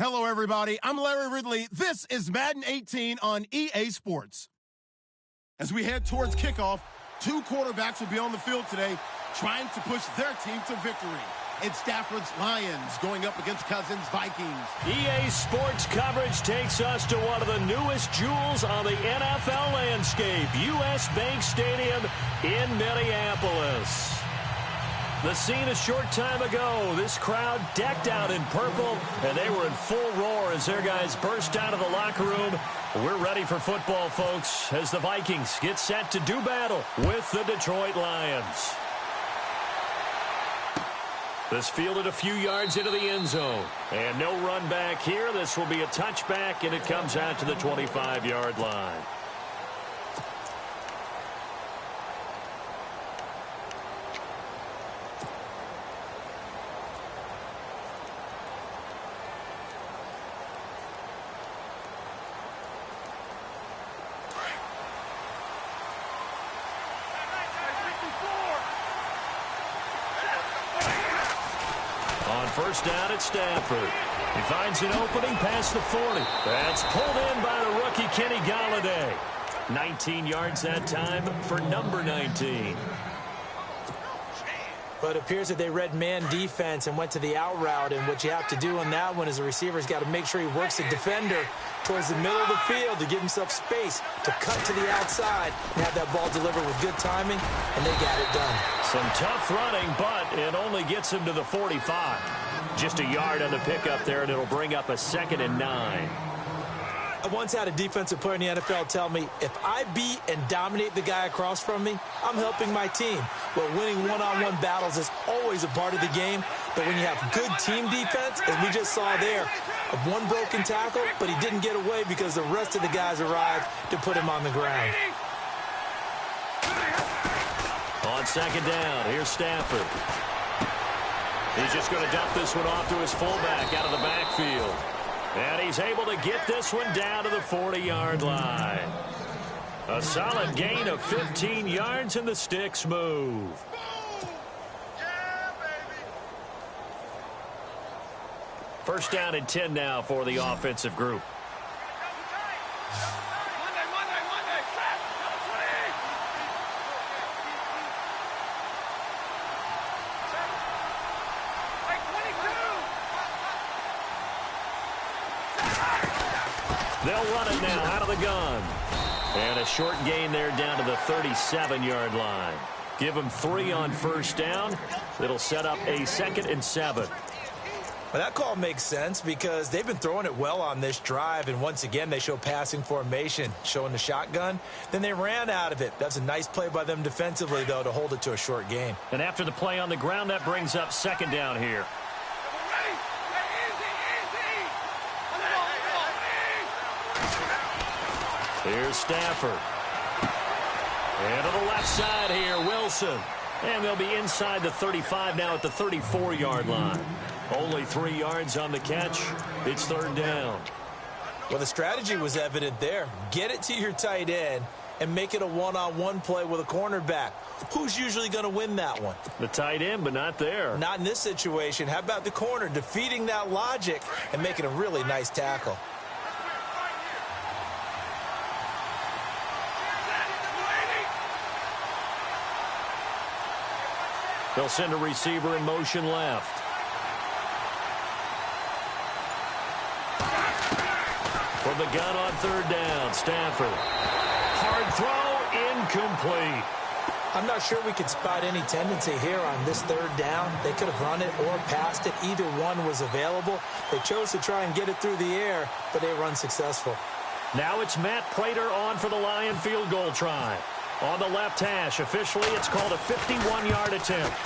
Hello, everybody. I'm Larry Ridley. This is Madden 18 on EA Sports. As we head towards kickoff, two quarterbacks will be on the field today trying to push their team to victory. It's Stafford's Lions going up against Cousins' Vikings. EA Sports coverage takes us to one of the newest jewels on the NFL landscape, US Bank Stadium in Minneapolis. The scene a short time ago, this crowd decked out in purple, and they were in full roar as their guys burst out of the locker room. We're ready for football, folks, as the Vikings get set to do battle with the Detroit Lions. This fielded a few yards into the end zone, and no run back here. This will be a touchback, and it comes out to the 25-yard line. First down at Stafford. He finds an opening past the 40. That's pulled in by the rookie Kenny Galladay. 19 yards that time for number 19. But it appears that they read man defense and went to the out route. And what you have to do on that one is the receiver's got to make sure he works the defender towards the middle of the field to give himself space to cut to the outside and have that ball delivered with good timing, and they got it done. Some tough running, but it only gets him to the 45. Just a yard on the pickup there, and it'll bring up a 2nd and 9. I once had a defensive player in the NFL tell me, if I beat and dominate the guy across from me, I'm helping my team. Well, winning one-on-one battles is always a part of the game, but when you have good team defense, as we just saw there, one broken tackle, but he didn't get away because the rest of the guys arrived to put him on the ground. On 2nd down, here's Stafford. He's just going to dump this one off to his fullback out of the backfield. And he's able to get this one down to the 40-yard line. A solid gain of 15 yards, and the sticks move. First down and 10 now for the offensive group. They'll run it now out of the gun. And a short gain there down to the 37-yard line. Give them 3 on first down. It'll set up a 2nd and 7. Well, that call makes sense because they've been throwing it well on this drive, and once again they show passing formation, showing the shotgun. Then they ran out of it. That's a nice play by them defensively, though, to hold it to a short gain. And after the play on the ground, that brings up 2nd down here. Here's Stafford. And to the left side here, Wilson. And they'll be inside the 35 now at the 34-yard line. Only 3 yards on the catch. It's 3rd down. Well, the strategy was evident there. Get it to your tight end and make it a one-on-one play with a cornerback. Who's usually going to win that one? The tight end, but not there. Not in this situation. How about the corner defeating that logic and making a really nice tackle? They'll send a receiver in motion left. From the gun on 3rd down, Stafford. Hard throw, incomplete. I'm not sure we could spot any tendency here on this 3rd down. They could have run it or passed it. Either one was available. They chose to try and get it through the air, but they were unsuccessful. Now it's Matt Prater on for the Lion field goal try. On the left hash, officially it's called a 51-yard attempt.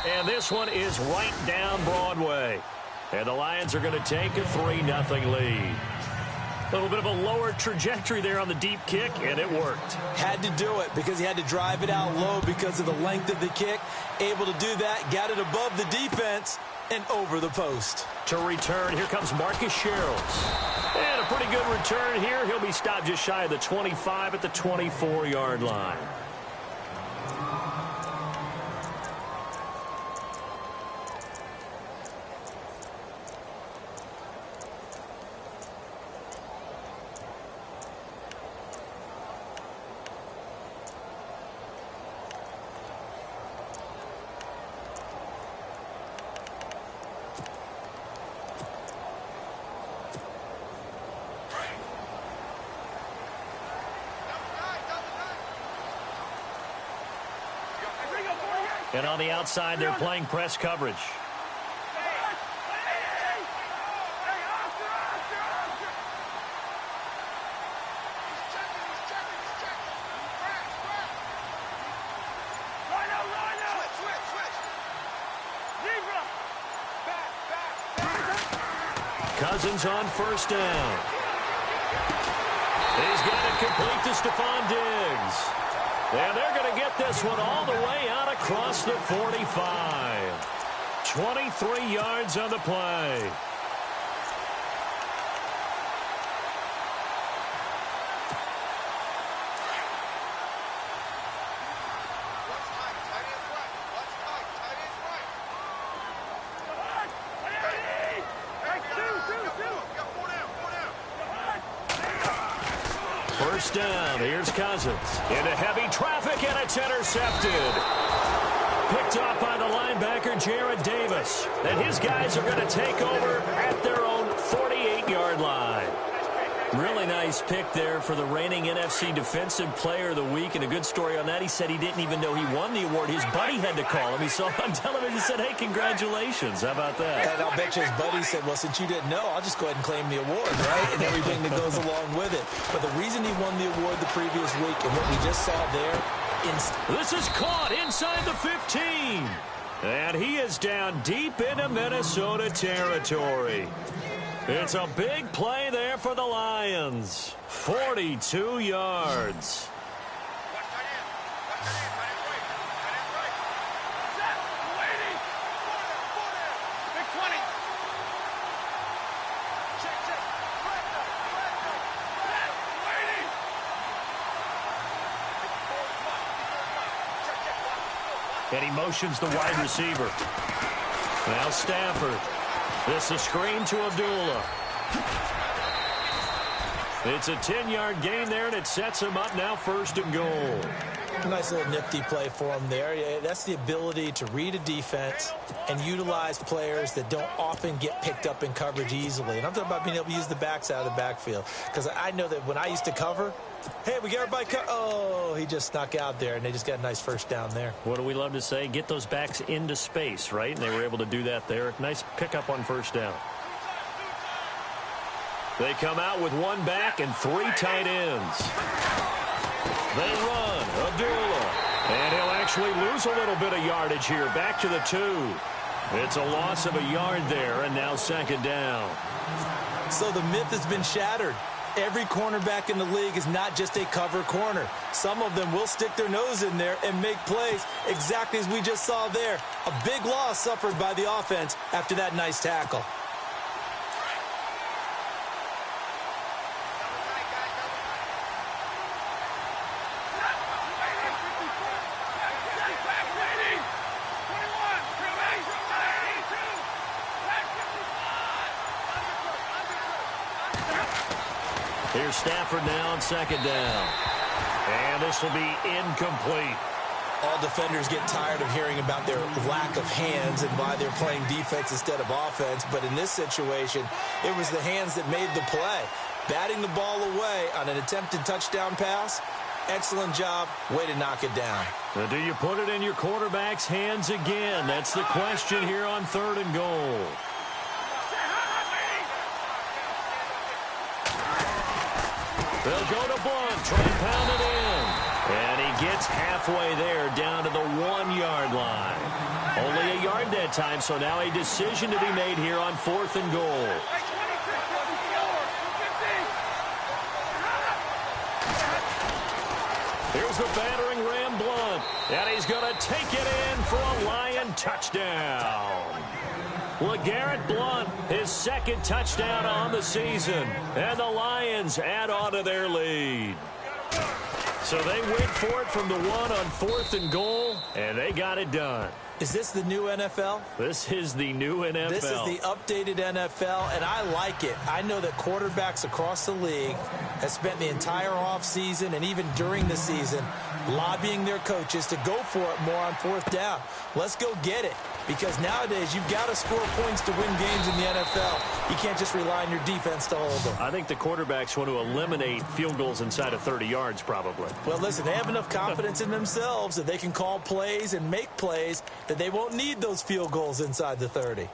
And this one is right down Broadway. And the Lions are going to take a 3-0 lead. A little bit of a lower trajectory there on the deep kick, and it worked. Had to do it because he had to drive it out low because of the length of the kick. Able to do that, got it above the defense and over the post. To return, here comes Marcus Sherrills. And a pretty good return here. He'll be stopped just shy of the 25 at the 24-yard line. And on the outside, they're playing press coverage. Cousins on first down. He's got it complete to Stephon Diggs. And they're going to get this one all the way out across the 45. 23 yards on the play. First down. Here's Cousins. Into heavy traffic, and it's intercepted. Picked off by the linebacker, Jared Davis. And his guys are going to take over at their own 48-yard line. Really nice pick there for the reigning NFC Defensive Player of the Week. And a good story on that, he said he didn't even know he won the award. His buddy had to call him. He saw it on television and said, hey, congratulations. How about that? And I'll bet you his buddy said, well, since you didn't know, I'll just go ahead and claim the award, right? And everything that goes along with it. But the reason he won the award the previous week and what we just saw there. This is caught inside the 15. And he is down deep into Minnesota territory. It's a big play there for the Lions. 42 yards. And he motions the wide receiver. Now Stafford. This is a screen to Abdullah. It's a 10-yard gain there, and it sets him up now 1st and goal. Nice little nifty play for him there. Yeah, that's the ability to read a defense and utilize players that don't often get picked up in coverage easily. And I'm talking about being able to use the backs out of the backfield. Because I know that when I used to cover, hey, we got everybody oh, he just snuck out there, and they just got a nice first down there. What do we love to say? Get those backs into space, right? And they were able to do that there. Nice pickup on first down. They come out with one back and 3 tight ends. They run. Abdullah. And he'll actually lose a little bit of yardage here. Back to the 2. It's a loss of a yard there, and now 2nd down. So the myth has been shattered. Every cornerback in the league is not just a cover corner. Some of them will stick their nose in there and make plays exactly as we just saw there. A big loss suffered by the offense after that nice tackle. Here's Stafford now on 2nd down. And this will be incomplete. All defenders get tired of hearing about their lack of hands and why they're playing defense instead of offense. But in this situation, it was the hands that made the play. Batting the ball away on an attempted touchdown pass. Excellent job. Way to knock it down. Now, do you put it in your quarterback's hands again? That's the question here on 3rd and goal. They'll go to Blunt, try and pound it in. And he gets halfway there down to the 1-yard line. Only a yard that time, so now a decision to be made here on 4th and goal. Here's the battering ram, Blunt. And he's going to take it in for a Lion touchdown. LeGarrette Blunt, his 2nd touchdown on the season. And the Lions add on to their lead. So they went for it from the 1 on 4th and goal, and they got it done. Is this the new NFL? This is the new NFL. This is the updated NFL, and I like it. I know that quarterbacks across the league have spent the entire offseason and even during the season lobbying their coaches to go for it more on 4th down. Let's go get it. because nowadays you've got to score points to win games in the NFL. You can't just rely on your defense to hold them. I think the quarterbacks want to eliminate field goals inside of 30 yards probably. Well, listen, they have enough confidence in themselves that they can call plays and make plays that they won't need those field goals inside the 30.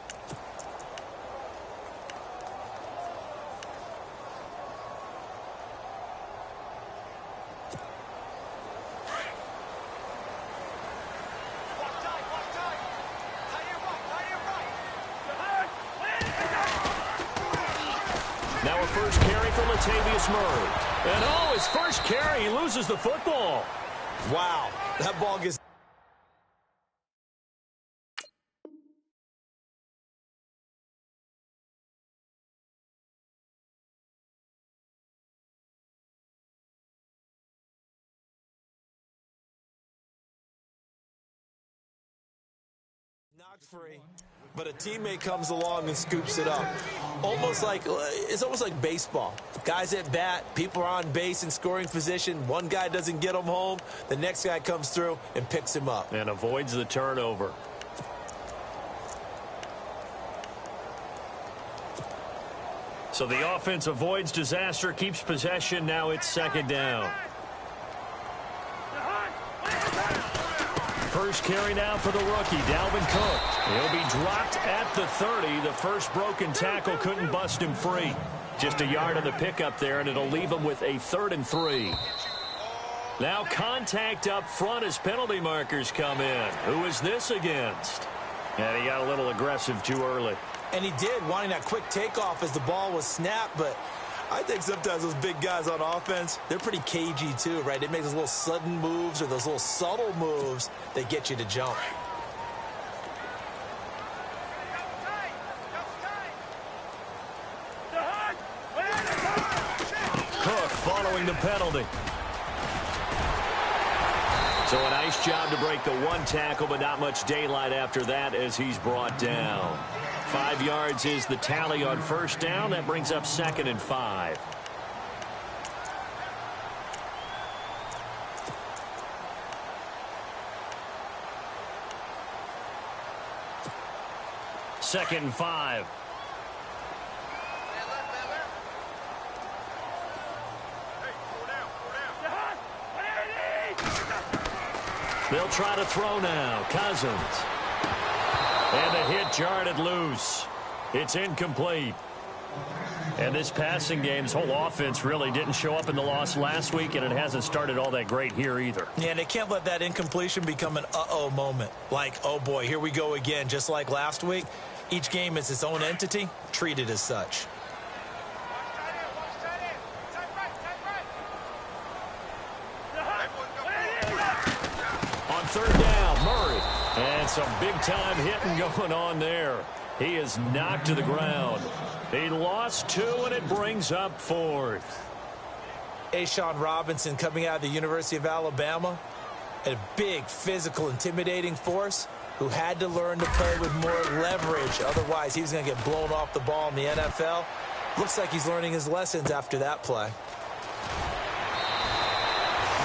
Now a first carry for Latavius Murray. And oh, his first carry, he loses the football. Wow, that ball gets... knocked free, but a teammate comes along and scoops it up. It's almost like baseball. Guys at bat, people are on base in scoring position. One guy doesn't get him home. The next guy comes through and picks him up. And avoids the turnover. So the offense avoids disaster, keeps possession. Now it's second down. First carry now for the rookie, Dalvin Cook. He'll be dropped at the 30. The first broken tackle couldn't bust him free. Just a yard on the pickup there, and it'll leave him with a 3rd and 3. Now contact up front as penalty markers come in. Who is this against? And he got a little aggressive too early. And he did, wanting that quick takeoff as the ball was snapped, but I think sometimes those big guys on offense, they're pretty cagey too, right? They make those little sudden moves or those little subtle moves that get you to jump. Cook following the penalty. So a nice job to break the one tackle, but not much daylight after that as he's brought down. 5 yards is the tally on first down. That brings up 2nd and 5. Second and 5. They'll try to throw now. Cousins. And the hit jarred it loose. It's incomplete. And this passing game's whole offense really didn't show up in the loss last week, and it hasn't started all that great here either. Yeah, and they can't let that incompletion become an uh-oh moment. Like, oh boy, here we go again, just like last week. Each game is its own entity, treated as such. On third down, Murray. And some big-time hitting going on there. He is knocked to the ground. He lost 2, and it brings up 4th. Ashawn Robinson coming out of the University of Alabama. A big, physical, intimidating force who had to learn to play with more leverage. Otherwise, he was going to get blown off the ball in the NFL. Looks like he's learning his lessons after that play. And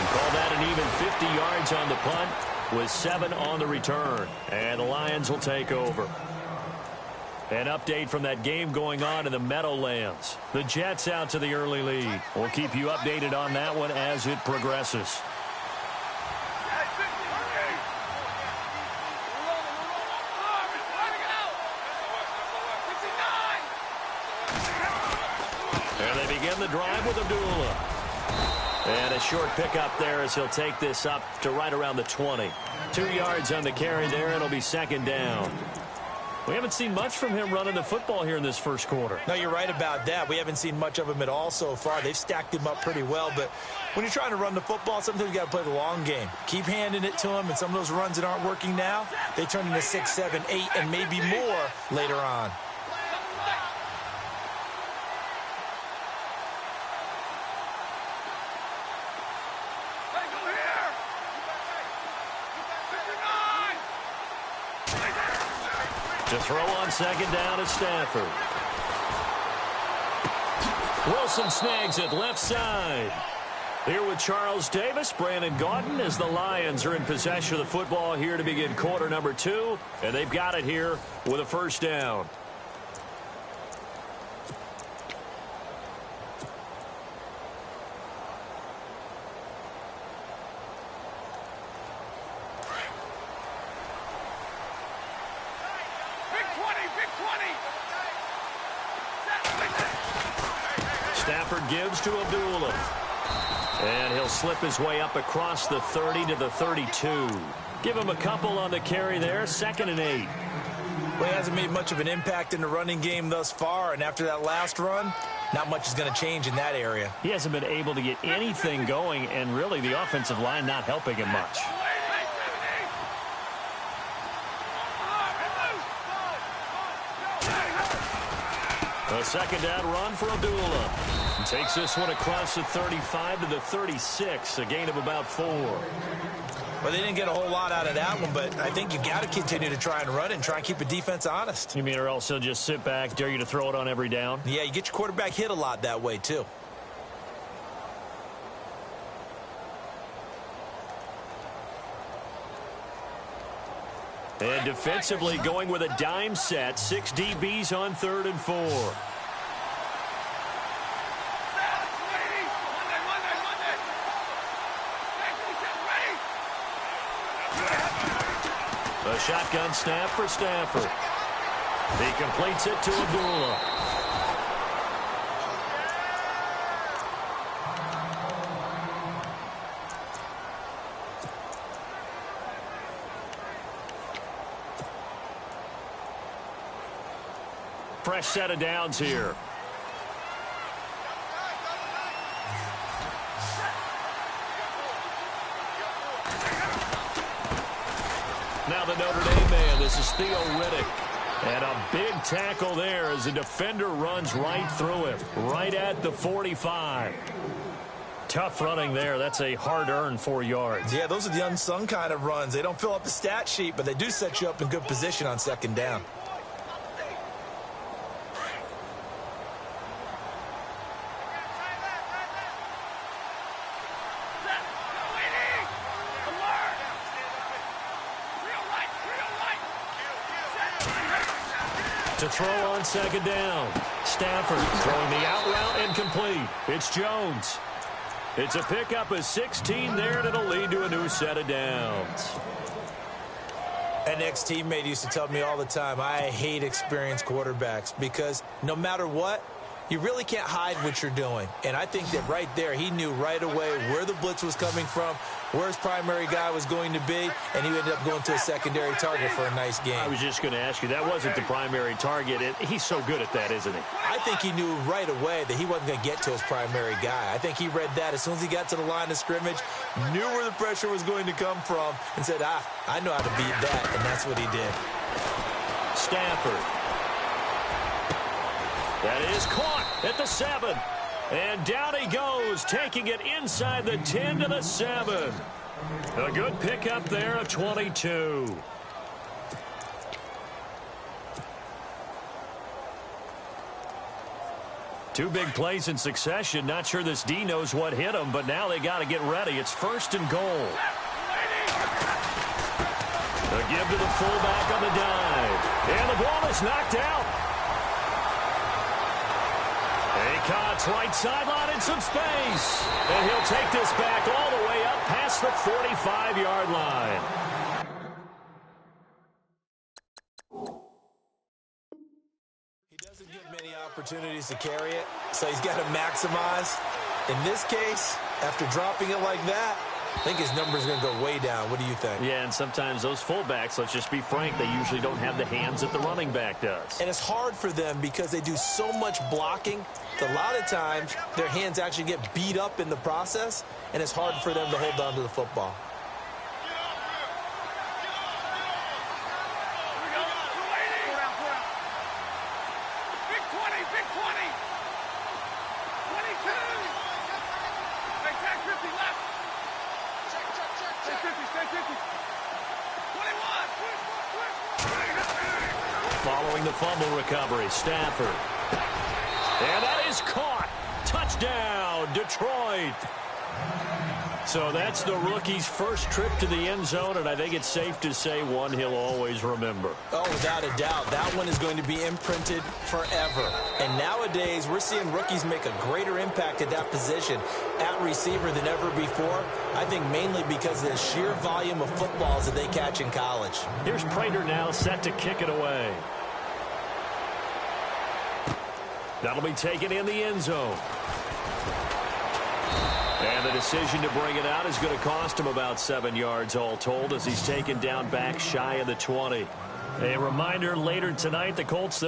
call that an even 50 yards on the punt with 7 on the return. And the Lions will take over. An update from that game going on in the Meadowlands. The Jets out to the early lead. We'll keep you updated on that one as it progresses. And they begin the drive with Abdullah. And a short pickup there as he'll take this up to right around the 20. 2 yards on the carry there, and it'll be second down. We haven't seen much from him running the football here in this first quarter. No, you're right about that. We haven't seen much of him at all so far. They've stacked him up pretty well, but when you're trying to run the football, sometimes you got to play the long game. Keep handing it to him, and some of those runs that aren't working now, they turn into 6, 7, 8, and maybe more later on. To throw on second down at Stafford. Wilson snags it left side. Here with Charles Davis, Brandon Gaudin, as the Lions are in possession of the football here to begin quarter number 2. And they've got it here with a first down. Stafford gives to Abdullah. And he'll slip his way up across the 30 to the 32. Give him a couple on the carry there. 2nd and 8. Well, he hasn't made much of an impact in the running game thus far, and after that last run, not much is going to change in that area. He hasn't been able to get anything going, and really the offensive line not helping him much. A 2nd down run for Abdullah. Takes this one across the 35 to the 36, a gain of about 4. Well, they didn't get a whole lot out of that one, but I think you got to continue to try and run it and try and keep the defense honest. You mean or else he'll just sit back, dare you to throw it on every down? Yeah, you get your quarterback hit a lot that way, too. And defensively going with a dime set. 6 DBs on 3rd and 4. A shotgun snap for Stafford. He completes it to Abdullah. Fresh set of downs here. Now the Notre Dame man, this is Theo Riddick. And a big tackle there as the defender runs right through him, right at the 45. Tough running there. That's a hard-earned 4 yards. Yeah, those are the unsung kind of runs. They don't fill up the stat sheet, but they do set you up in good position on 2nd down. To throw on 2nd down. Stafford throwing the out route incomplete. It's Jones. It's a pickup of 16 there, and it'll lead to a new set of downs. An ex-teammate used to tell me all the time, I hate experienced quarterbacks because no matter what, you really can't hide what you're doing. And I think that right there, he knew right away where the blitz was coming from, where his primary guy was going to be, and he ended up going to a secondary target for a nice game. I was just going to ask you, that wasn't the primary target. He's so good at that, isn't he? I think he knew right away that he wasn't going to get to his primary guy. I think he read that as soon as he got to the line of scrimmage, knew where the pressure was going to come from, and said, I know how to beat that, and that's what he did. Stafford. That is caught at the 7. And down he goes, taking it inside the 10 to the 7. A good pickup there of 22. Two big plays in succession. Not sure this D knows what hit him, but now they got to get ready. It's 1st and goal. A give to the fullback on the dive. And the ball is knocked out. Cuts right sideline in some space. And he'll take this back all the way up past the 45-yard line. He doesn't get many opportunities to carry it, so he's got to maximize. In this case, after dropping it like that, I think his number's going to go way down. What do you think? Yeah, and sometimes those fullbacks, let's just be frank, they usually don't have the hands that the running back does. And it's hard for them because they do so much blocking. A lot of times, their hands actually get beat up in the process, and it's hard for them to hold on to the football. Big 20, big 20. 22. Hey, tag 50 left. Stay 50, stay 50. 21. Following the fumble recovery, Stafford. And that is caught. Touchdown, Detroit. So that's the rookie's first trip to the end zone, and I think it's safe to say one he'll always remember. Oh, without a doubt. That one is going to be imprinted forever. And nowadays, we're seeing rookies make a greater impact at that position at receiver than ever before. I think mainly because of the sheer volume of footballs that they catch in college. Here's Prater now set to kick it away. That'll be taken in the end zone. And the decision to bring it out is going to cost him about 7 yards all told as he's taken down back shy of the 20. A reminder later tonight, the Colts...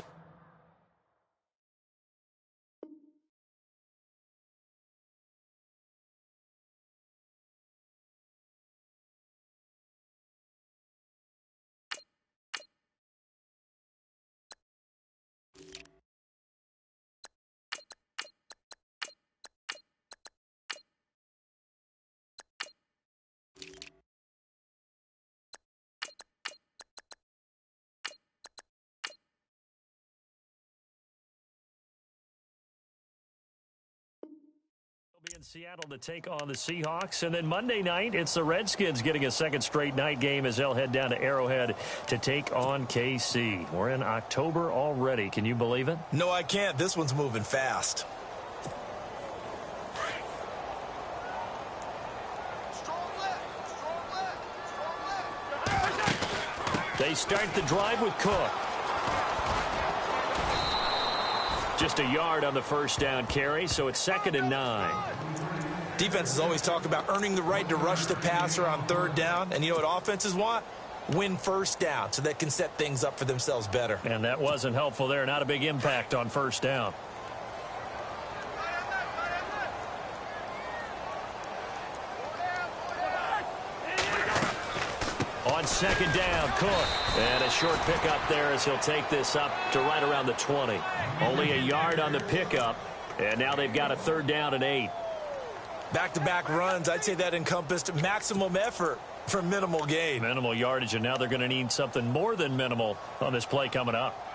be in Seattle to take on the Seahawks. And then Monday night, it's the Redskins getting a second straight night game as they'll head down to Arrowhead to take on KC. We're in October already. Can you believe it? No, I can't. This one's moving fast. They start the drive with Cook. Just a yard on the first down carry, so it's 2nd and 9. Defenses always talk about earning the right to rush the passer on 3rd down. And you know what offenses want? Win first down so they can set things up for themselves better. And that wasn't helpful there. Not a big impact on first down. On 2nd down, Cook. And a short pickup there as he'll take this up to right around the 20. Only a yard on the pickup. And now they've got a 3rd down and 8. Back-to-back runs, I'd say that encompassed maximum effort for minimal gain. Minimal yardage, and now they're going to need something more than minimal on this play coming up.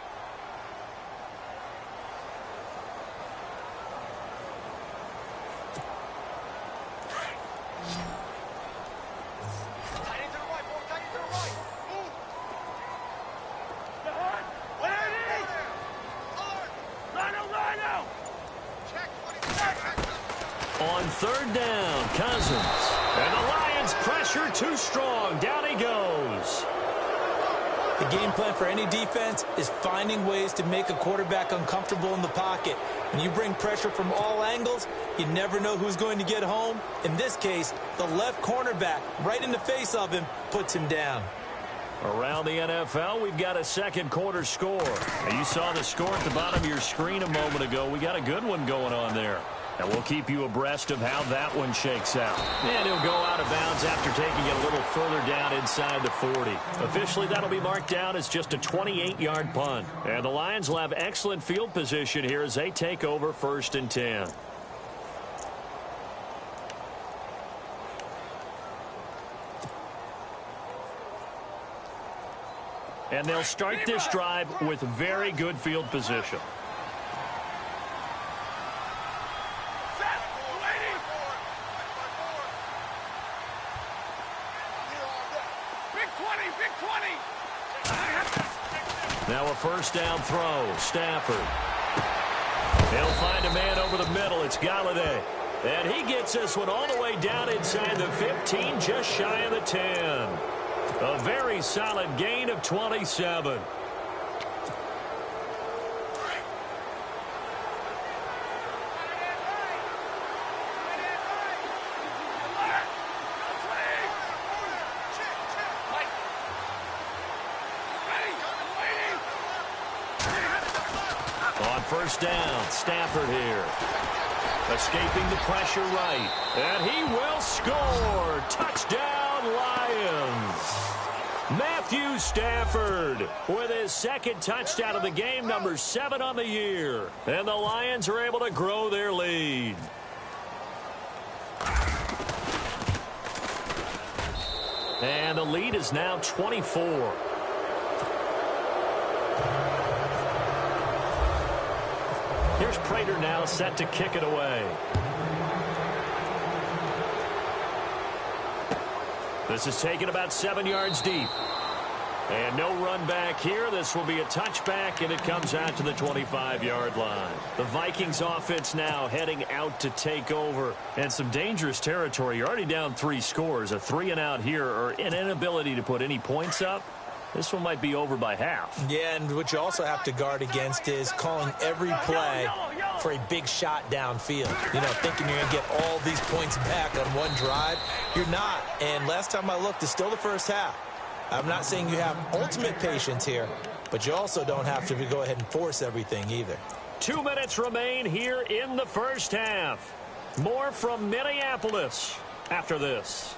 On 3rd down, Cousins. And the Lions pressure too strong. Down he goes. The game plan for any defense is finding ways to make a quarterback uncomfortable in the pocket. When you bring pressure from all angles, you never know who's going to get home. In this case, the left cornerback, right in the face of him, puts him down. Around the NFL, we've got a second quarter score. Now, you saw the score at the bottom of your screen a moment ago. We got a good one going on there. And we'll keep you abreast of how that one shakes out. And he'll go out of bounds after taking it a little further down inside the 40. Officially, that'll be marked down as just a 28-yard punt. And the Lions will have excellent field position here as they take over 1st and 10. And they'll start this drive with very good field position. Now a 1st down throw. Stafford. He'll find a man over the middle. It's Galladay. And he gets this one all the way down inside the 15, just shy of the 10. A very solid gain of 27. On 1st down, Stafford here. Escaping the pressure right. And he will score. Touchdown, Lions. Matthew Stafford with his 2nd touchdown of the game, number 7 on the year. And the Lions are able to grow their lead. And the lead is now 24. Here's Prater now set to kick it away. This is taken about 7 yards deep. And no run back here. This will be a touchback, and it comes out to the 25-yard line. The Vikings offense now heading out to take over. And some dangerous territory. You're already down 3 scores. A 3-and-out here, or an inability to put any points up. This one might be over by half. Yeah, and what you also have to guard against is calling every play for a big shot downfield. You know, thinking you're going to get all these points back on one drive. You're not. And last time I looked, it's still the first half. I'm not saying you have ultimate patience here, but you also don't have to go ahead and force everything either. 2 minutes remain here in the first half. More from Minneapolis after this.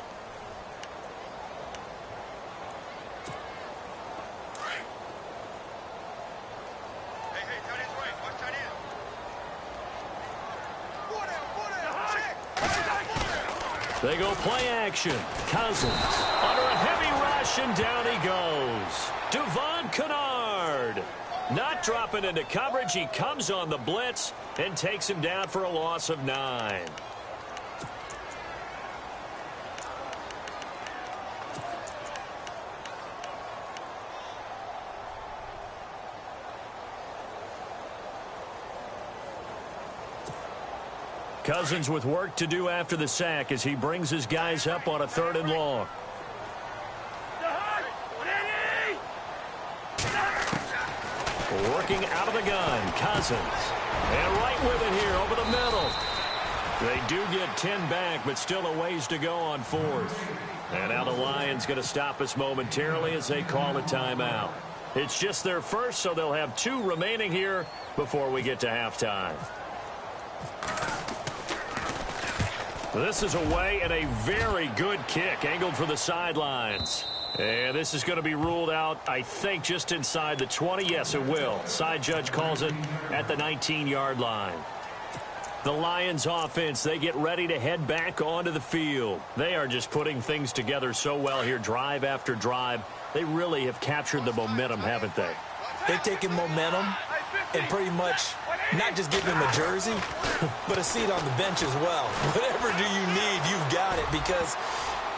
They go play action. Cousins under a heavy rush, and down he goes. Devon Kennard not dropping into coverage. He comes on the blitz and takes him down for a loss of 9. Cousins with work to do after the sack as he brings his guys up on a 3rd and long. Working out of the gun, Cousins. And right with it here over the middle. They do get 10 back, but still a ways to go on 4th. And now the Lions going to stop us momentarily as they call a timeout. It's just their first, so they'll have 2 remaining here before we get to halftime. This is away, and a very good kick angled for the sidelines. And this is going to be ruled out, I think, just inside the 20. Yes, it will. Side judge calls it at the 19-yard line. The Lions offense, they get ready to head back onto the field. They are just putting things together so well here, drive after drive. They really have captured the momentum, haven't they? They've taken momentum and pretty much not just give him a jersey, but a seat on the bench as well. Whatever do you need, you've got it, because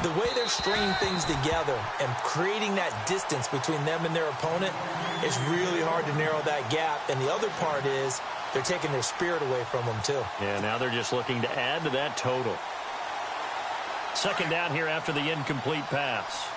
the way they're stringing things together and creating that distance between them and their opponent, it's really hard to narrow that gap. And the other part is they're taking their spirit away from them, too. Yeah, now they're just looking to add to that total. 2nd down here after the incomplete pass.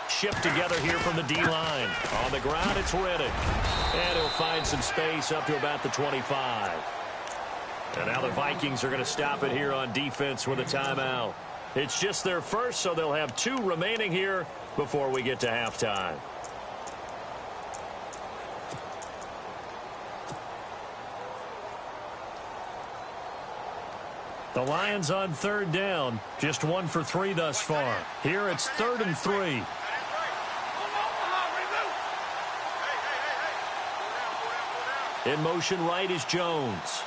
Shift together here from the D-line. On the ground, it's Riddick. And he'll find some space up to about the 25. And now the Vikings are going to stop it here on defense with a timeout. It's just their first, so they'll have 2 remaining here before we get to halftime. The Lions on 3rd down. Just 1 for 3 thus far. Here it's 3rd and 3. In motion right is Jones.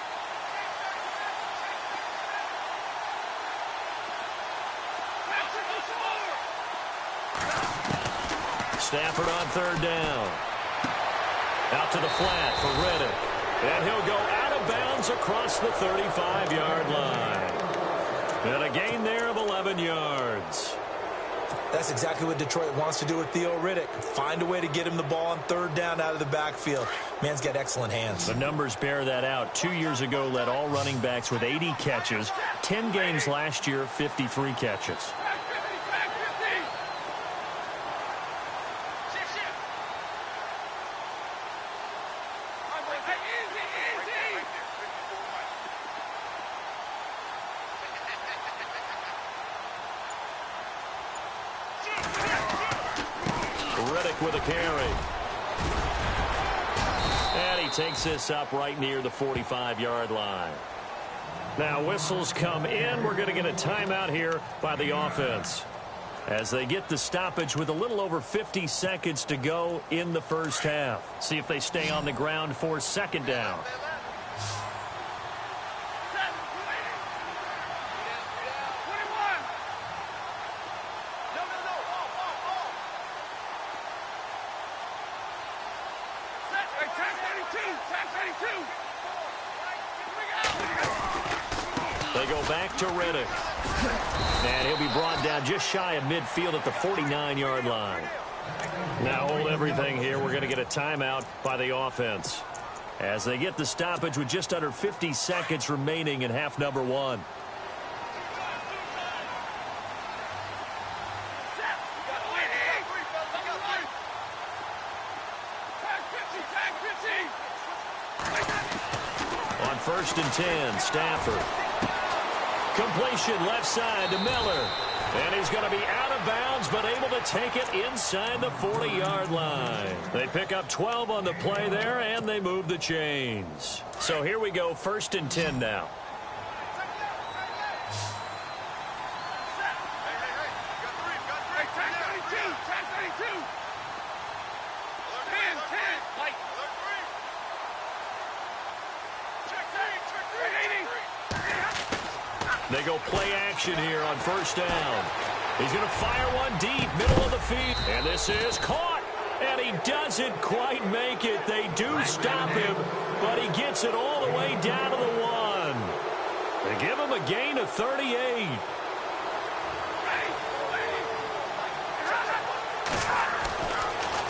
Stafford on 3rd down. Out to the flat for Riddick. And he'll go out of bounds across the 35-yard line. And a gain there of 11 yards. That's exactly what Detroit wants to do with Theo Riddick. Find a way to get him the ball on 3rd down out of the backfield. Man's got excellent hands. The numbers bear that out. 2 years ago, led all running backs with 80 catches. 10 games last year, 53 catches. With a carry. And he takes this up right near the 45-yard line. Now whistles come in. We're going to get a timeout here by the offense as they get the stoppage with a little over 50 seconds to go in the first half. See if they stay on the ground for 2nd down. They go back to Riddick. And he'll be brought down just shy of midfield at the 49-yard line. Now hold everything here. We're going to get a timeout by the offense as they get the stoppage with just under 50 seconds remaining in half number one. On 1st and 10, Stafford. Completion left side to Miller. And he's going to be out of bounds, but able to take it inside the 40-yard line. They pick up 12 on the play there, and they move the chains. So here we go, 1st and 10 now. They go play action here on 1st down. He's going to fire one deep, middle of the field. And this is caught. And he doesn't quite make it. They do stop him, but he gets it all the way down to the 1. They give him a gain of 38.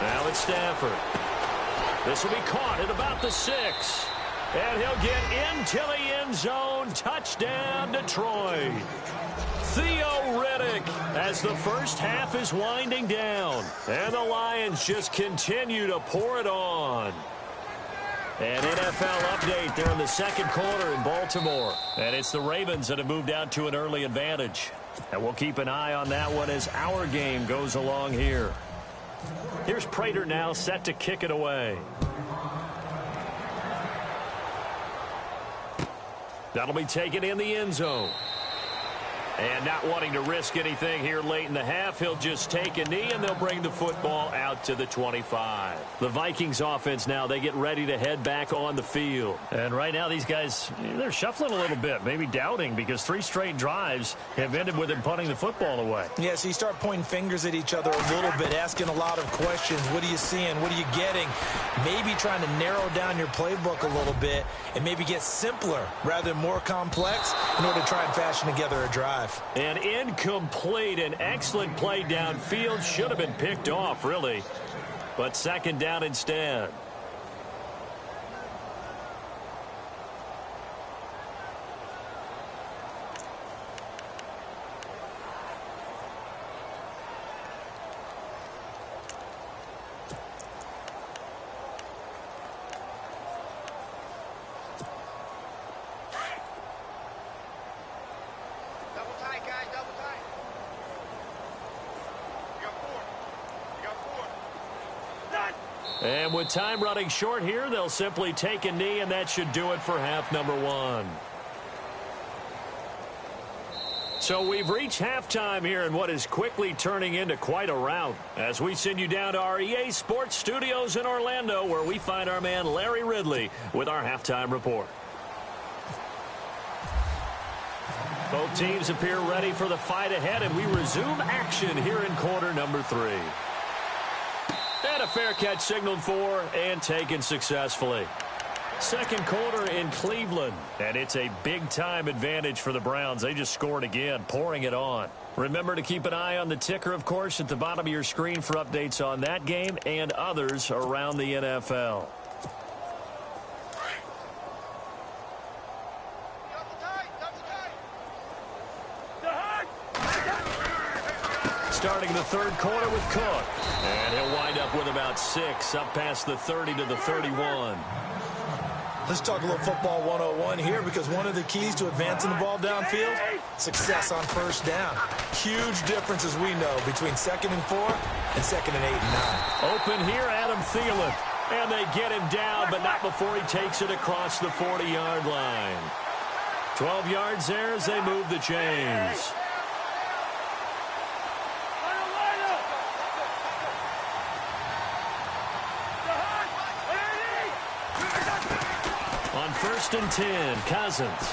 Now it's Stafford. This will be caught at about the 6. And he'll get into the end zone. Touchdown, Detroit. Theo Riddick as the first half is winding down. And the Lions just continue to pour it on. An NFL update there in the second quarter in Baltimore. And it's the Ravens that have moved out to an early advantage. And we'll keep an eye on that one as our game goes along here. Here's Prater now set to kick it away. That'll be taken in the end zone. And not wanting to risk anything here late in the half, he'll just take a knee, and they'll bring the football out to the 25. The Vikings offense now, they get ready to head back on the field. And right now, these guys, they're shuffling a little bit, maybe doubting, because 3 straight drives have ended with them punting the football away. Yeah, so you start pointing fingers at each other a little bit, asking a lot of questions. What are you seeing? What are you getting? Maybe trying to narrow down your playbook a little bit and maybe get simpler rather than more complex in order to try and fashion together a drive. An incomplete, an excellent play downfield. Should have been picked off, really. But 2nd down instead. And with time running short here, they'll simply take a knee, and that should do it for half number one. So we've reached halftime here in what is quickly turning into quite a rout as we send you down to our EA Sports Studios in Orlando, where we find our man Larry Ridley with our halftime report. Both teams appear ready for the fight ahead, and we resume action here in quarter number 3. And a fair catch signaled for and taken successfully. Second quarter in Cleveland, and it's a big-time advantage for the Browns. They just scored again, pouring it on. Remember to keep an eye on the ticker, of course, at the bottom of your screen for updates on that game and others around the NFL. Starting the third quarter with Cook. And he'll wind up with about 6, up past the 30 to the 31. Let's talk a little football 101 here, because one of the keys to advancing the ball downfield, success on 1st down. Huge difference, as we know, between 2nd and 4 and 2nd and 8 and 9. Open here, Adam Thielen. And they get him down, but not before he takes it across the 40-yard line. 12 yards there as they move the chains. On 1st and 10, Cousins.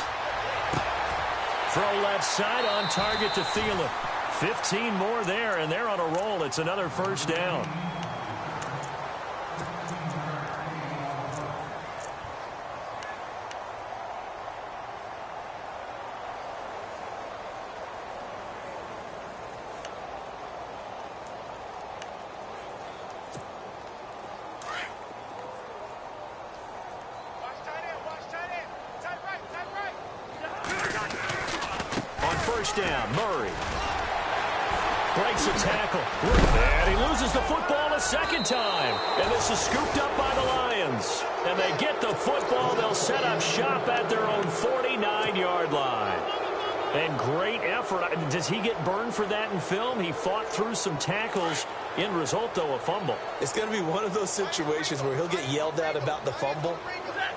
Throw left side on target to Thielen. 15 more there, and they're on a roll. It's another 1st down. On first down, Murray breaks a tackle. And he loses the football a second time. And this is scooped up by the Lions. And they get the football. They'll set up shop at their own 49-yard line. And great effort. Does he get burned for that in film? He fought through some tackles. End result, though, a fumble. It's going to be one of those situations where he'll get yelled at about the fumble,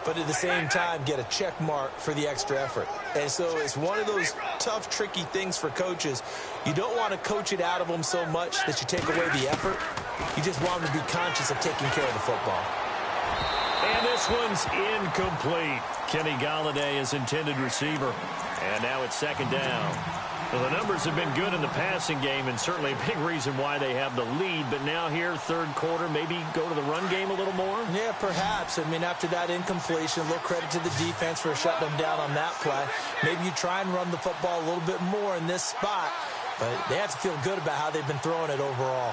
but at the same time get a check mark for the extra effort. And so it's one of those tough, tricky things for coaches. You don't want to coach it out of them so much that you take away the effort. You just want them to be conscious of taking care of the football. And this one's incomplete. Kenny Golladay is intended receiver. And now it's second down. Well, the numbers have been good in the passing game, and certainly a big reason why they have the lead. But now here, third quarter, maybe go to the run game a little more? Yeah, perhaps. I mean, after that incompletion, a little credit to the defense for shutting them down on that play. Maybe you try and run the football a little bit more in this spot. But they have to feel good about how they've been throwing it overall.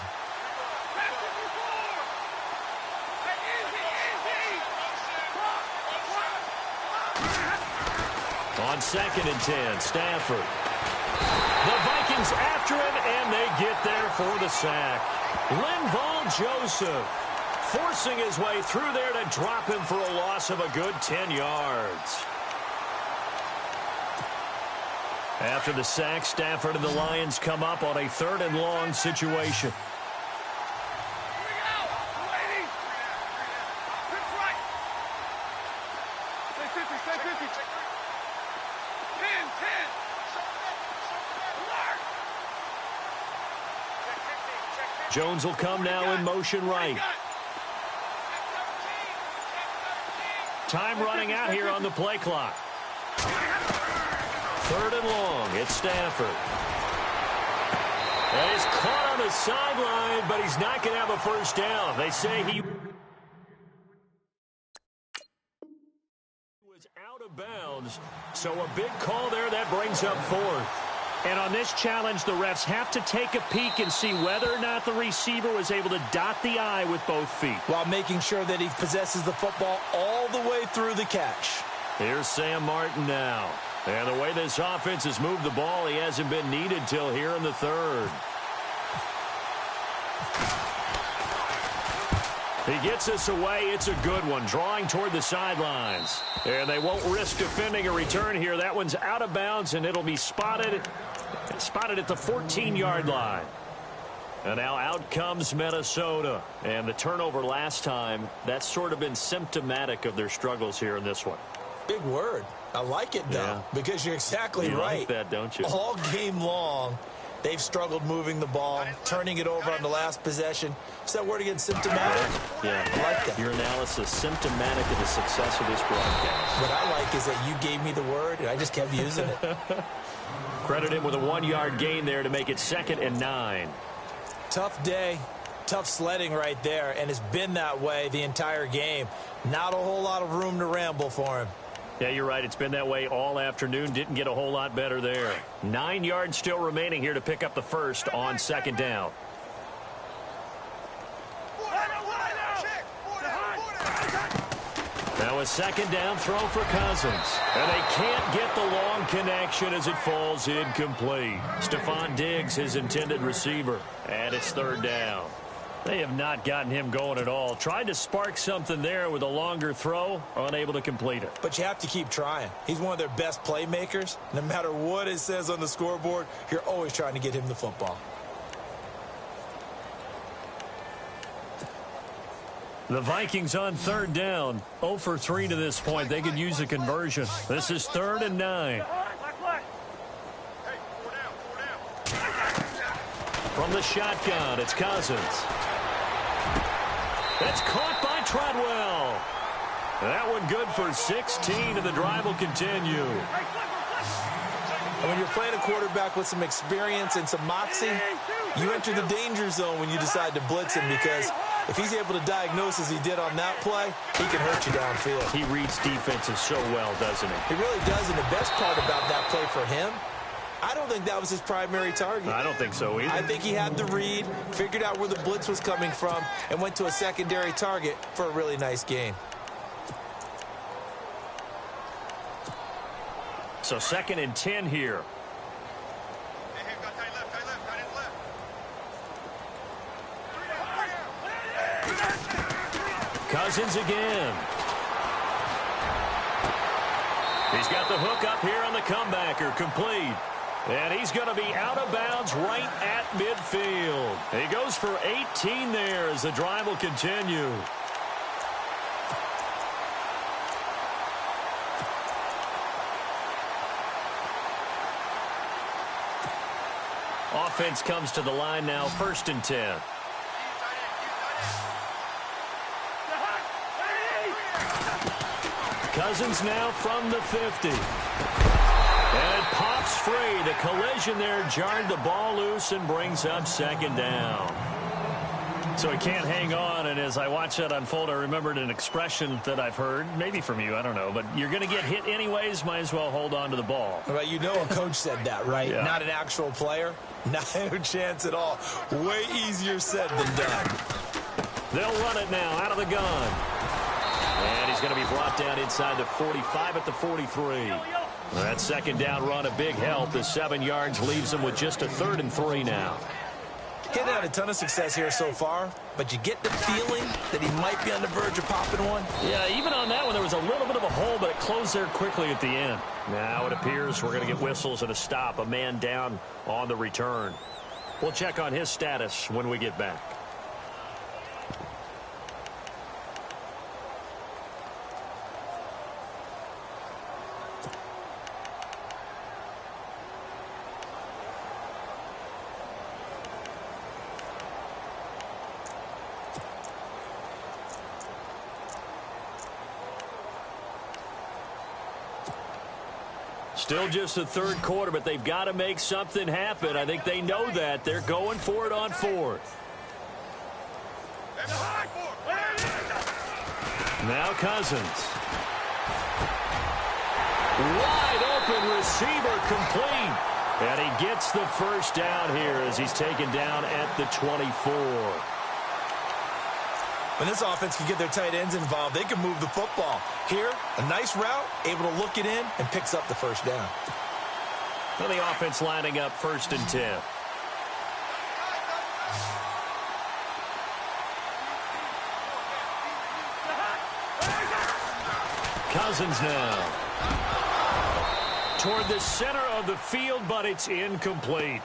On 2nd and 10, Stafford. The Vikings after him, and they get there for the sack. Linval Joseph forcing his way through there to drop him for a loss of a good 10 yards. After the sack, Stafford and the Lions come up on a 3rd and long situation. Jones will come now in motion right. Time running out here on the play clock. 3rd and long. It's Stafford. And he's caught on the sideline, but he's not going to have a first down. They say he was out of bounds. So a big call there that brings up 4th. And on this challenge, the refs have to take a peek and see whether or not the receiver was able to dot the I with both feet. While making sure that he possesses the football all the way through the catch. Here's Sam Martin now. And the way this offense has moved the ball, he hasn't been needed till here in the 3rd. He gets this away. It's a good one, drawing toward the sidelines. And they won't risk defending a return here. That one's out of bounds, and it'll be spotted at the 14-yard line. And now out comes Minnesota. And the turnover last time, that's sort of been symptomatic of their struggles here in this one. Big word. I like it, though, because you're exactly right. You like that, don't you? All game long, they've struggled moving the ball, turning it over on the last possession. Is that word again, symptomatic? Yeah. I like that. Your analysis, symptomatic of the success of this broadcast. What I like is that you gave me the word, and I just kept using it. Credit him with a 1-yard gain there to make it 2nd and 9. Tough day, tough sledding right there, and it's been that way the entire game. Not a whole lot of room to ramble for him. Yeah, you're right. It's been that way all afternoon. Didn't get a whole lot better there. 9 yards still remaining here to pick up the first on 2nd down. Now a 2nd down throw for Cousins. And they can't get the long connection as it falls incomplete. Stephon Diggs, his intended receiver. And it's 3rd down. They have not gotten him going at all. Tried to spark something there with a longer throw, unable to complete it. But you have to keep trying. He's one of their best playmakers. No matter what it says on the scoreboard, you're always trying to get him the football. The Vikings on 3rd down. 0 for 3 to this point. They could use a conversion. This is 3rd and 9. From the shotgun, it's Cousins. That's caught by Treadwell. That one good for 16, and the drive will continue. And when you're playing a quarterback with some experience and some moxie, you enter the danger zone when you decide to blitz him, because if he's able to diagnose as he did on that play, he can hurt you downfield. He reads defenses so well, doesn't he? He really does, and the best part about that play for him, I don't think that was his primary target. I don't think so either. I think he had the read, figured out where the blitz was coming from, and went to a secondary target for a really nice gain. So 2nd and 10 here. Cousins again. He's got the hook up here on the comebacker, complete. And he's going to be out of bounds right at midfield. He goes for 18 there as the drive will continue. Offense comes to the line now, 1st and 10. Cousins now from the 50. And it pops free. The collision there jarred the ball loose and brings up 2nd down. So he can't hang on, and as I watch that unfold, I remembered an expression that I've heard, maybe from you, I don't know, but you're going to get hit anyways, might as well hold on to the ball. Well, you know a coach said that, right? Yeah. Not an actual player. Not a chance at all. Way easier said than done. They'll run it now out of the gun. And he's going to be brought down inside the 45 at the 43. That 2nd down run, a big help. The 7 yards leaves him with just a 3rd and 3 now. He hasn't had a ton of success here so far, but you get the feeling that he might be on the verge of popping one. Yeah, even on that one, there was a little bit of a hole, but it closed there quickly at the end. Now it appears we're going to get whistles and a stop. A man down on the return. We'll check on his status when we get back. Still just the 3rd quarter, but they've got to make something happen. I think they know that. They're going for it on 4th. Now Cousins. Wide open receiver, complete. And he gets the 1st down here as he's taken down at the 24. When this offense can get their tight ends involved, they can move the football. Here, a nice route, able to look it in, and picks up the 1st down. Well, the offense lining up 1st and 10. Cousins now. Toward the center of the field, but it's incomplete.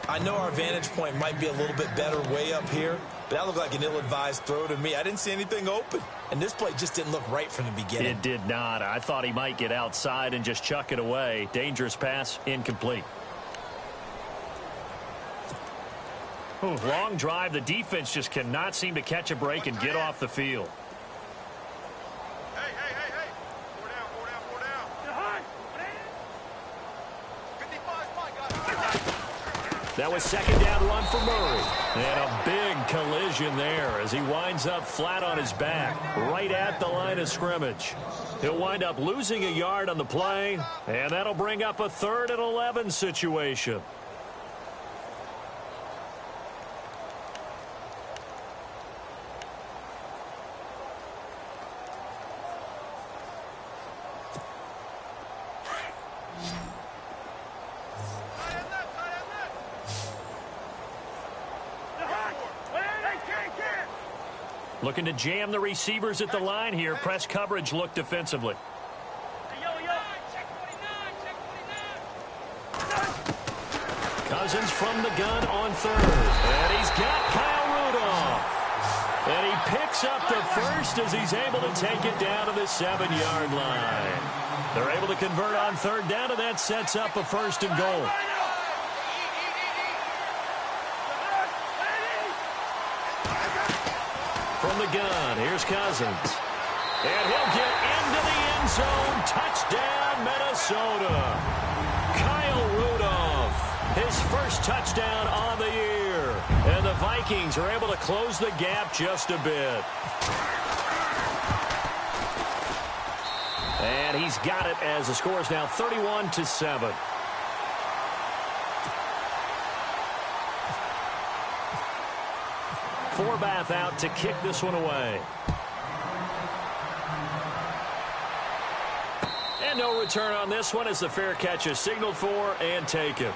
I know our vantage point might be a little bit better way up here, but that looked like an ill-advised throw to me. I didn't see anything open, and this play just didn't look right from the beginning. It did not. I thought he might get outside and just chuck it away. Dangerous pass, incomplete. Long drive. The defense just cannot seem to catch a break and get off the field. Hey. 4 down. 55, That was 2nd down run for Murray. And a big collision there as he winds up flat on his back right at the line of scrimmage. He'll wind up losing a yard on the play, and that'll bring up a 3rd and 11 situation. Looking to jam the receivers at the line here. Press coverage look defensively. Cousins from the gun on 3rd. And he's got Kyle Rudolph. And he picks up the 1st as he's able to take it down to the 7-yard line. They're able to convert on 3rd down, and that sets up a 1st and goal. From the gun, here's Cousins. And he'll get into the end zone. Touchdown, Minnesota. Kyle Rudolph, his 1st touchdown on the year. And the Vikings are able to close the gap just a bit. And he's got it as the score is now 31-7. Forbath out to kick this one away. And And no return on this one as the fair catch is signaled for and taken.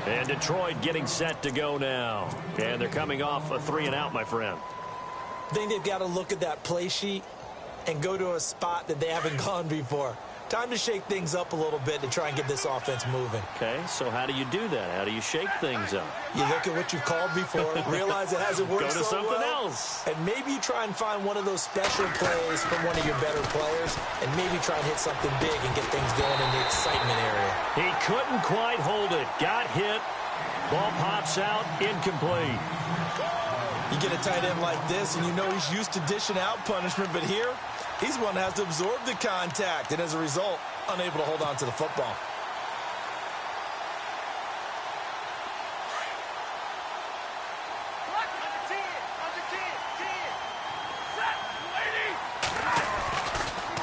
And Detroit getting set to go now. And they're coming off a 3-and-out, my friend. I think they've got to look at that play sheet and go to a spot that they haven't gone before. Time to shake things up a little bit to try and get this offense moving. Okay, so how do you do that? How do you shake things up? You look at what you've called before, realize it hasn't worked Go to so something well, else. and maybe you try and find one of those special plays from one of your better players, and maybe try and hit something big and get things going in the excitement area. He couldn't quite hold it. Got hit. Ball pops out. Incomplete. You get a tight end like this, and you know he's used to dishing out punishment, but here, he's one that has to absorb the contact, and as a result, unable to hold on to the football.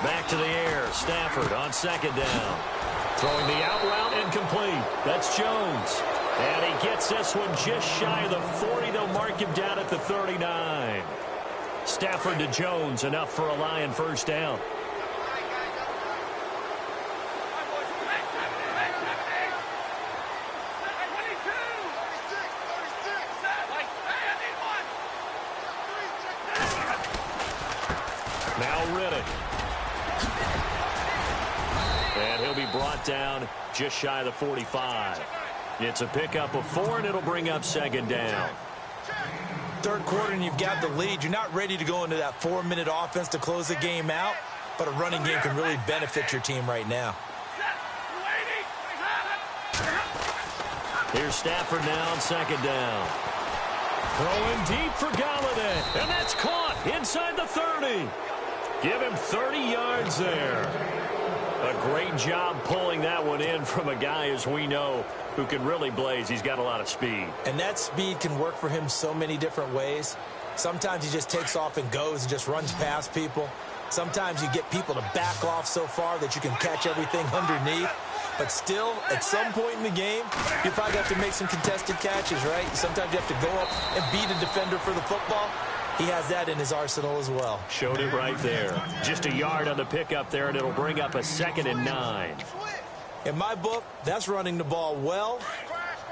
Back to the air. Stafford on second down. Throwing the out route incomplete. That's Jones. And he gets this one just shy of the 40. They'll mark him down at the 39. Stafford to Jones, enough for a Lion first down. Now Riddick. And he'll be brought down just shy of the 45. It's a pickup of 4, and it'll bring up second down. Third quarter, and you've got the lead. You're not ready to go into that 4-minute offense to close the game out, but a running game can really benefit your team right now. Here's Stafford now on second down. Throwing deep for Galladay, and that's caught inside the 30. Give him 30 yards there. A great job pulling that one in from a guy, as we know, who can really blaze. He's got a lot of speed. And that speed can work for him so many different ways. Sometimes he just takes off and goes and just runs past people. Sometimes you get people to back off so far that you can catch everything underneath. But still, at some point in the game, you probably have to make some contested catches, right? Sometimes you have to go up and beat a defender for the football. He has that in his arsenal as well. Showed it right there. Just a yard on the pickup there, and it'll bring up a 2nd and 9. In my book, that's running the ball well,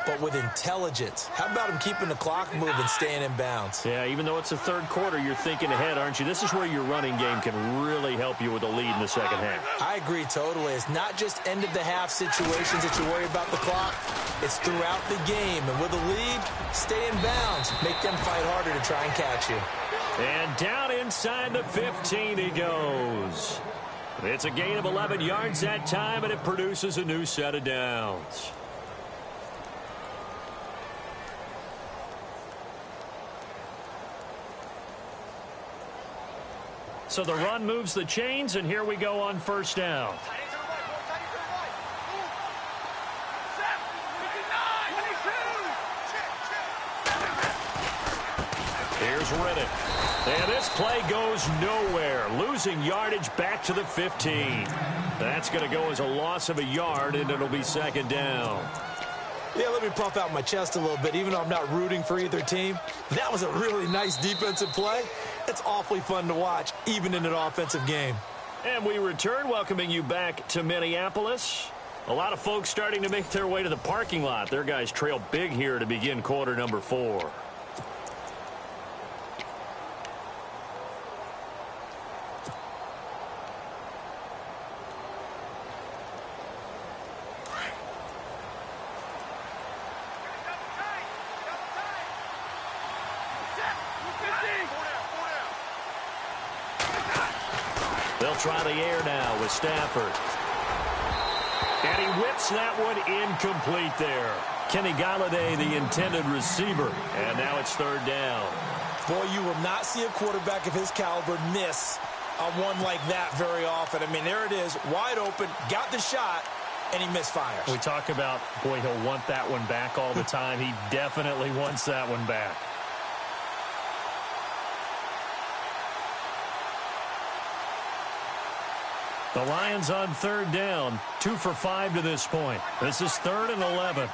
but with intelligence. How about him keeping the clock moving, staying in bounds? Yeah, even though it's the third quarter, you're thinking ahead, aren't you? This is where your running game can really help you with a lead in the second half. I agree totally. It's not just end-of-the-half situations that you worry about the clock. It's throughout the game. And with a lead, stay in bounds. Make them fight harder to try and catch you. And down inside the 15 he goes. It's a gain of 11 yards that time, and it produces a new set of downs. So the run moves the chains, and here we go on first down. Here's Riddick. And this play goes nowhere. Losing yardage back to the 15. That's going to go as a loss of a yard, and it'll be second down. Yeah, let me puff out my chest a little bit, even though I'm not rooting for either team. That was a really nice defensive play. It's awfully fun to watch, even in an offensive game. And we return, welcoming you back to Minneapolis. A lot of folks starting to make their way to the parking lot. Their guys trail big here to begin quarter number 4. They'll try the air now with Stafford. And he whips that one incomplete there. Kenny Galladay, the intended receiver. And now it's third down. Boy, you will not see a quarterback of his caliber miss on one like that very often. I mean, there it is, wide open, got the shot, and he misfires. We talk about, boy, he'll want that one back all the time. He definitely wants that one back. The Lions on third down, 2 for 5 to this point. This is 3rd and 11.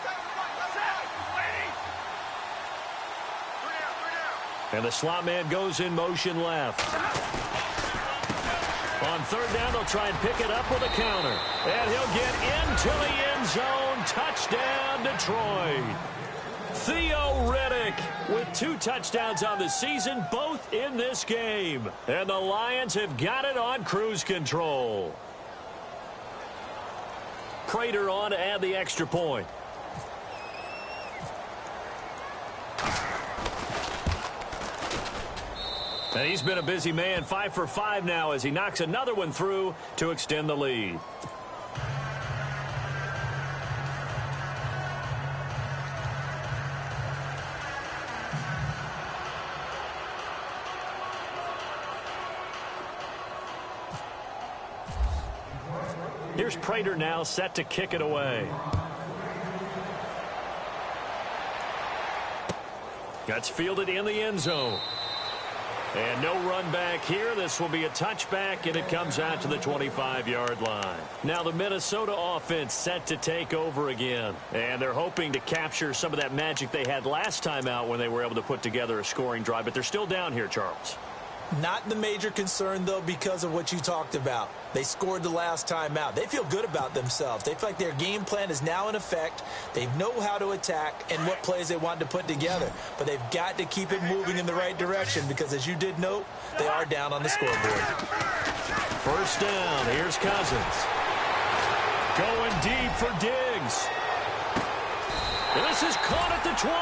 And the slot man goes in motion left. On third down, they'll try and pick it up with a counter. And he'll get into the end zone. Touchdown, Detroit. Theo Riddick with 2 touchdowns on the season, both in this game. And the Lions have got it on cruise control. Prater on to add the extra point. And he's been a busy man, 5 for 5 now as he knocks another one through to extend the lead. Here's Prater now set to kick it away. That's fielded in the end zone. And no run back here. This will be a touchback, and it comes out to the 25-yard line. Now the Minnesota offense set to take over again. And they're hoping to capture some of that magic they had last time out when they were able to put together a scoring drive. But they're still down here, Charles. Not the major concern, though, because of what you talked about. They scored the last time out. They feel good about themselves. They feel like their game plan is now in effect. They know how to attack and what plays they want to put together. But they've got to keep it moving in the right direction because, as you did note, they are down on the scoreboard. First down. Here's Cousins. Going deep for Diggs. And this is caught at the 20.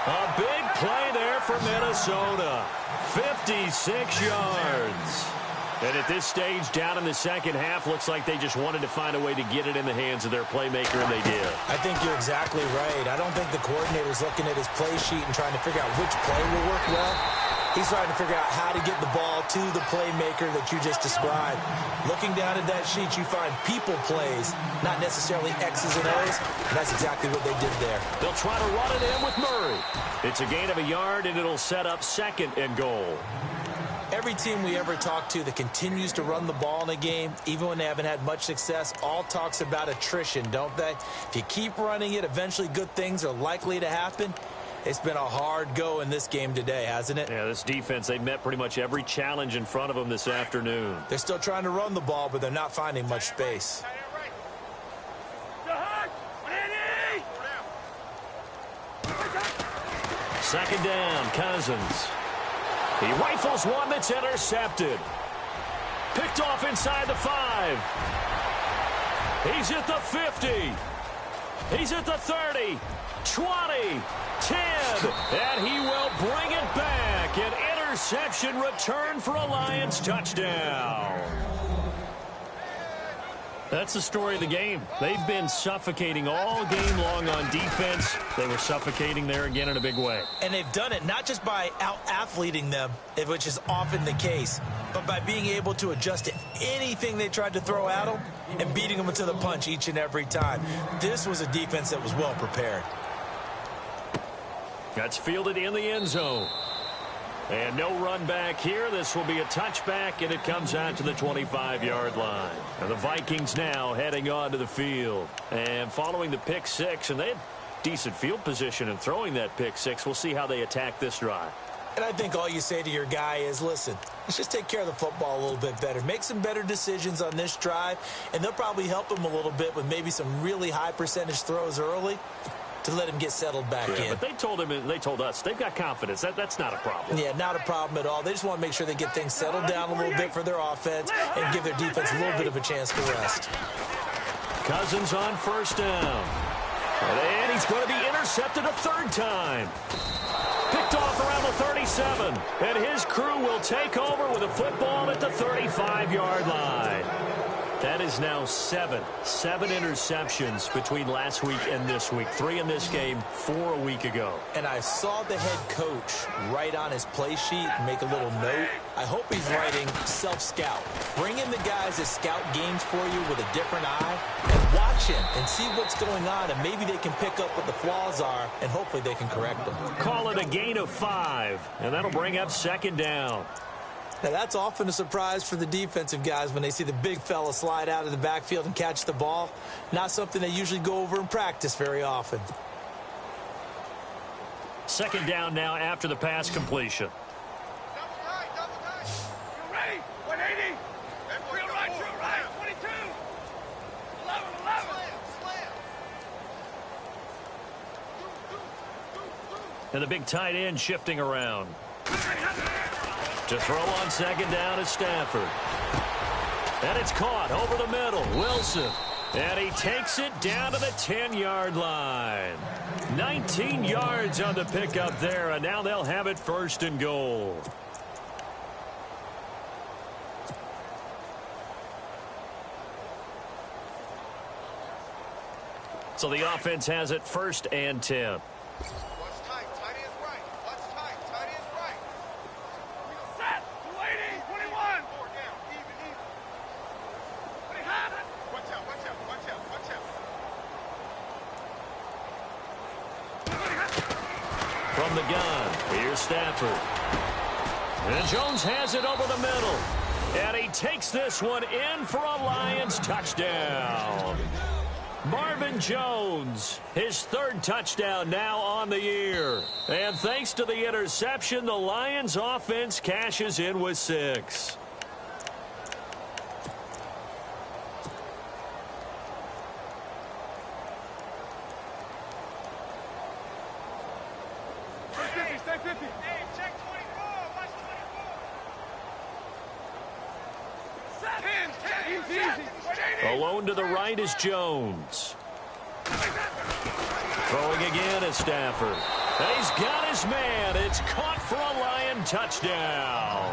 A big play there for Minnesota. 56 yards. And at this stage, down in the second half, looks like they just wanted to find a way to get it in the hands of their playmaker, and they did. I think you're exactly right. I don't think the coordinator's looking at his play sheet and trying to figure out which play will work well. He's trying to figure out how to get the ball to the playmaker that you just described. Looking down at that sheet, you find people plays, not necessarily X's and O's, and that's exactly what they did there. They'll try to run it in with Murray. It's a gain of a yard, and it'll set up 2nd and goal. Every team we ever talk to that continues to run the ball in a game, even when they haven't had much success, all talks about attrition, don't they? If you keep running it, eventually good things are likely to happen. It's been a hard go in this game today, hasn't it? Yeah, this defense, they've met pretty much every challenge in front of them this afternoon. They're still trying to run the ball, but they're not finding much space. Second down, Cousins. He rifles one that's intercepted. Picked off inside the 5. He's at the 50. He's at the 30. 20. 10. And he will bring it back. An interception return for a Lions touchdown. That's the story of the game. They've been suffocating all game long on defense. They were suffocating there again in a big way. And they've done it not just by out-athleting them, which is often the case, but by being able to adjust to anything they tried to throw at them and beating them to the punch each and every time. This was a defense that was well prepared. That's fielded in the end zone. And no run back here. This will be a touchback, and it comes out to the 25-yard line. And the Vikings now heading onto the field. And following the pick 6, and they had decent field position in throwing that pick 6. We'll see how they attack this drive. And I think all you say to your guy is, listen, let's just take care of the football a little bit better. Make some better decisions on this drive, and they'll probably help him a little bit with maybe some really high percentage throws early to let him get settled back in. But they told him, they told us, they've got confidence. That's not a problem. Yeah, not a problem at all. They just want to make sure they get things settled down a little bit for their offense and give their defense a little bit of a chance to rest. Cousins on first down. And he's going to be intercepted a 3rd time. Picked off around the 37. And his crew will take over with a football at the 35-yard line. That is now 7 interceptions between last week and this week. 3 in this game, 4 a week ago. And I saw the head coach write on his play sheet and make a little note. I hope he's writing self-scout. Bring in the guys that scout games for you with a different eye and watch him and see what's going on, and maybe they can pick up what the flaws are, and hopefully they can correct them. Call it a gain of 5, and that'll bring up 2nd down. Now, that's often a surprise for the defensive guys when they see the big fella slide out of the backfield and catch the ball. Not something they usually go over in practice very often. 2nd down now after the pass completion. Double tight. You're ready. 180. And the big tight end shifting around. To throw on second down is Stafford. And it's caught over the middle. Wilson. And he takes it down to the 10-yard line. 19 yards on the pickup there, and now they'll have it first and goal. So the offense has it first and 10. From the gun, here's Stafford. And Jones has it over the middle. And he takes this one in for a Lions touchdown. Marvin Jones, his third touchdown now on the year. And thanks to the interception, the Lions offense cashes in with 6. Alone to the right is Jones. Throwing again is Stafford. He's got his man. It's caught for a Lion touchdown.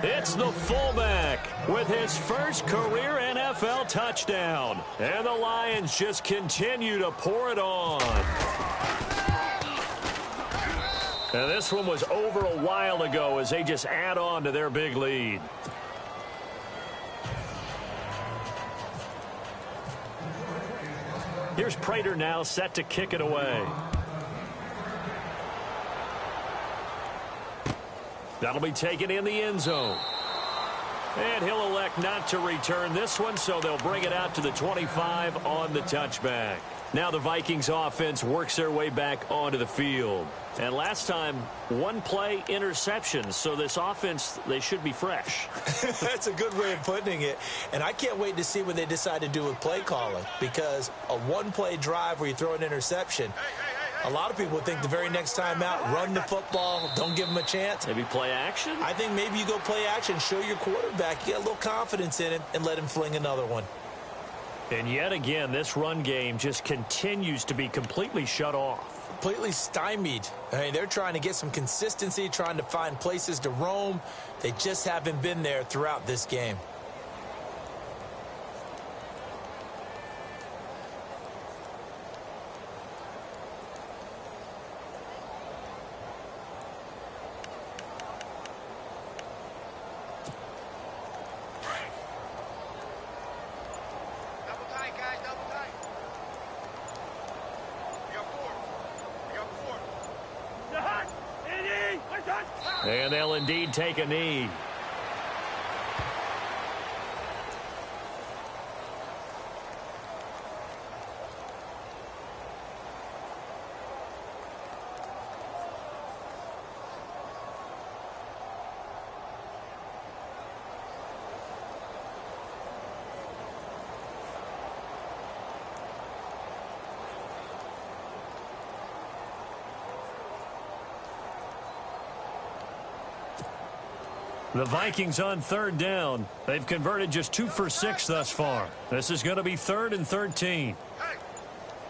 It's the fullback with his first career NFL touchdown. And the Lions just continue to pour it on. And this one was over a while ago as they just add on to their big lead. Here's Prater now set to kick it away. That'll be taken in the end zone. And he'll elect not to return this one, so they'll bring it out to the 25 on the touchback. Now the Vikings offense works their way back onto the field. And last time, one play interception. So this offense, they should be fresh. That's a good way of putting it. And I can't wait to see what they decide to do with play calling. Because a one-play drive where you throw an interception, a lot of people think the very next time out, run the football, don't give them a chance. Maybe play action? I think maybe you go play action, show your quarterback, you get a little confidence in him, and let him fling another one. And yet again, this run game just continues to be completely shut off. Completely stymied. I mean, they're trying to get some consistency, trying to find places to roam. They just haven't been there throughout this game. And they'll indeed take a knee. The Vikings on third down. They've converted just 2 for 6 thus far. This is going to be 3rd and 13. Hey,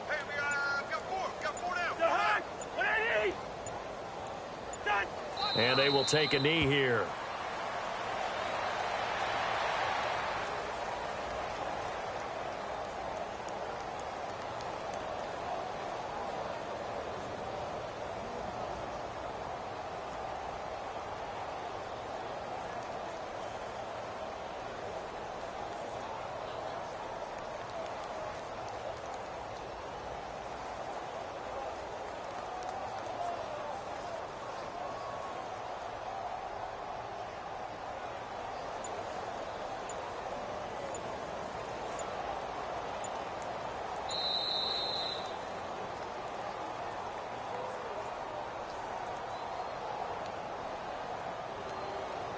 we got 4 now. And they will take a knee here.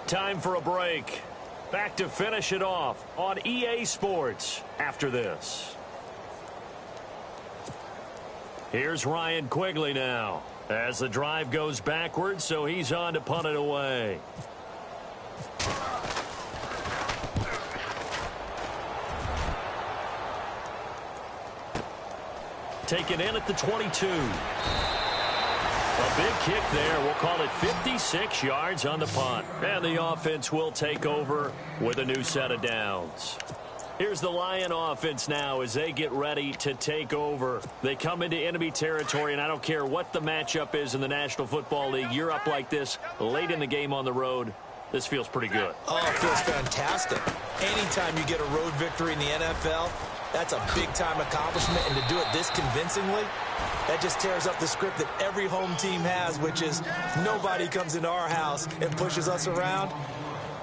Time for a break. Back to finish it off on EA Sports after this. Here's Ryan Quigley now. As the drive goes backwards, so he's on to punt it away. Taken in at the 22. A big kick there. We'll call it 56 yards on the punt. And the offense will take over with a new set of downs. Here's the Lion offense now as they get ready to take over. They come into enemy territory, and I don't care what the matchup is in the National Football League. You're up like this late in the game on the road. This feels pretty good. Oh, it feels fantastic. Anytime you get a road victory in the NFL, that's a big-time accomplishment, and to do it this convincingly, that just tears up the script that every home team has, which is nobody comes into our house and pushes us around.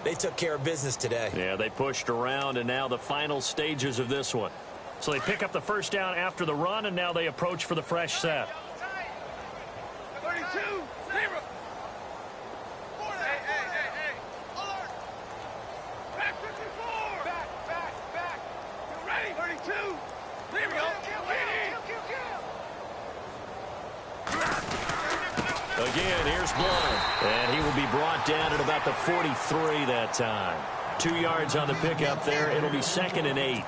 They took care of business today. Yeah, they pushed around, and now the final stages of this one. So they pick up the first down after the run, and now they approach for the fresh set. 32, 0. Alert. Back 54. Back. You ready? 32. There we go. Again, here's Blunt, and he will be brought down at about the 43 that time. 2 yards on the pickup there. It'll be 2nd and 8.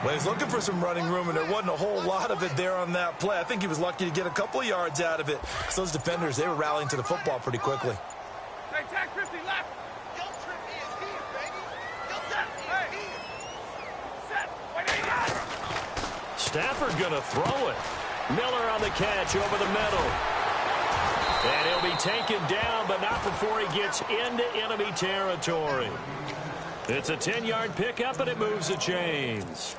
Well, he's looking for some running room, and there wasn't a whole lot of it there on that play. I think he was lucky to get a couple of yards out of it. So those defenders, they were rallying to the football pretty quickly. Hey, tag 50 left. Don't trip is here, baby. Don't set. Hey. Set. Wait, Stafford going to throw it. Miller on the catch over the middle. And he'll be taken down, but not before he gets into enemy territory. It's a 10-yard pickup, and it moves the chains.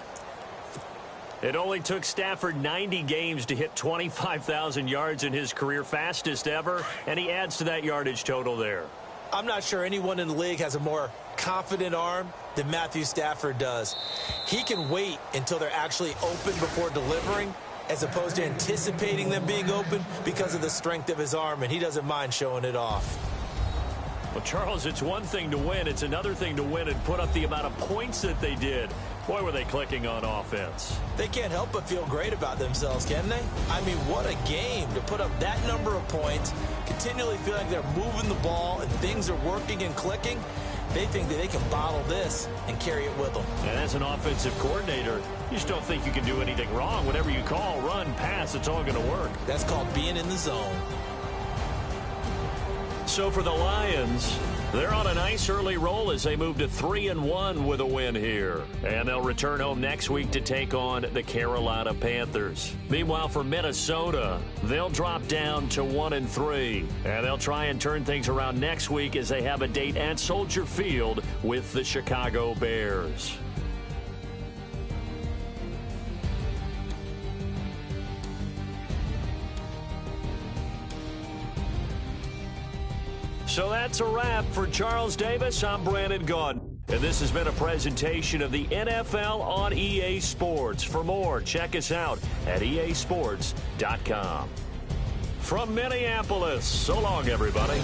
It only took Stafford 90 games to hit 25,000 yards in his career, fastest ever, and he adds to that yardage total there. I'm not sure anyone in the league has a more confident arm than Matthew Stafford does. He can wait until they're actually open before delivering, as opposed to anticipating them being open because of the strength of his arm, and he doesn't mind showing it off. Well, Charles, it's one thing to win. It's another thing to win and put up the amount of points that they did. Boy, were they clicking on offense. They can't help but feel great about themselves, can they? I mean, what a game to put up that number of points, continually feel like they're moving the ball and things are working and clicking. They think that they can bottle this and carry it with them. And as an offensive coordinator, you just don't think you can do anything wrong. Whatever you call, run, pass, it's all going to work. That's called being in the zone. So for the Lions, they're on a nice early roll as they move to 3-1 with a win here. And they'll return home next week to take on the Carolina Panthers. Meanwhile, for Minnesota, they'll drop down to 1-3. And they'll try and turn things around next week as they have a date at Soldier Field with the Chicago Bears. So that's a wrap for Charles Davis. I'm Brandon Gaudin. And this has been a presentation of the NFL on EA Sports. For more, check us out at easports.com. From Minneapolis, so long, everybody.